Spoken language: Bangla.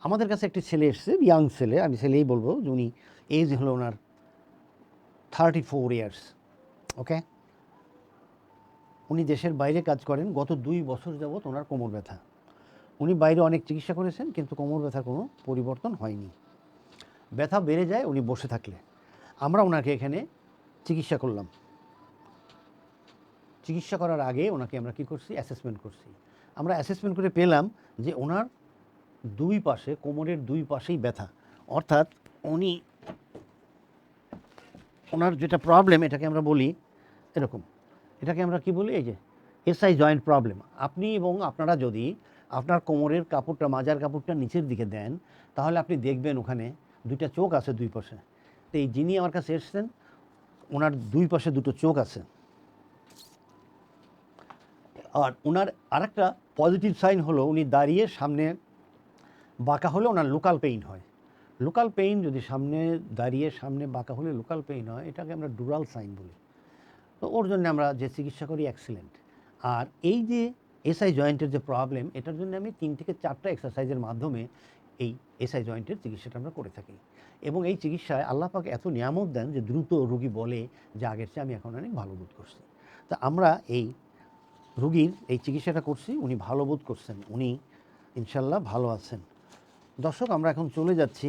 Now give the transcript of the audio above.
আমাদের কাছে একটি ছেলে এসছে, ইয়াং ছেলে, আমি ছেলেই বলবো, যে উনি এজ হলো ওনার 34 ইয়ার্স। ওকে, উনি দেশের বাইরে কাজ করেন। গত 2 বছর যাবৎ ওনার কোমর ব্যথা। উনি বাইরে অনেক চিকিৎসা করেছেন, কিন্তু কোমর ব্যথার কোনো পরিবর্তন হয়নি। ব্যথা বেড়ে যায় উনি বসে থাকলে। আমরা ওনাকে এখানে চিকিৎসা করলাম। চিকিৎসা করার আগে ওনাকে আমরা কী করছি, অ্যাসেসমেন্ট করছি। আমরা অ্যাসেসমেন্ট করে পেলাম যে ওনার দুই পাশে, কোমরের দুই পাশেই ব্যথা। অর্থাৎ উনি, ওনার যেটা প্রবলেম, এটাকে আমরা বলি এরকম, এটাকে আমরা কি বলি, এই যে এসআই জয়েন্ট প্রবলেম। আপনি এবং আপনারা যদি আপনার কোমরের কাপড়টা, মাজার কাপড়টা নিচের দিকে দেন, তাহলে আপনি দেখবেন ওখানে দুইটা চোখ আছে দুই পাশে। তো এই যিনি আমার কাছে এসছেন, ওনার দুই পাশে দুটো চোখ আছে। আর ওনার আরেকটা পজিটিভ সাইন হলো, উনি দাঁড়িয়ে সামনে বাঁকা হলে ওনার লোকাল পেইন হয়। লোকাল পেইন যদি সামনে দাঁড়িয়ে সামনে বাঁকা হলে লোকাল পেইন হয়, এটাকে আমরা ডুরাল সাইন বলি। তো ওর জন্য আমরা যে চিকিৎসা করি এক্সিলেন্ট। আর এই যে এসআই জয়েন্টের যে প্রবলেম, এটার জন্য আমি 3 থেকে 4টা এক্সারসাইজের মাধ্যমে এই এসআই জয়েন্টের চিকিৎসাটা আমরা করে থাকি। এবং এই চিকিৎসায় আল্লাহ পাক এত নিয়ামত দেন যে দ্রুত রোগী বলে যে আগের চেয়ে আমি এখন অনেক ভালো বোধ করছি। তা আমরা এই রোগীর এই চিকিৎসাটা করছি, উনি ভালো বোধ করছেন, উনি ইনশাল্লাহ ভালো আছেন। দর্শক, আমরা এখন চলে যাচ্ছি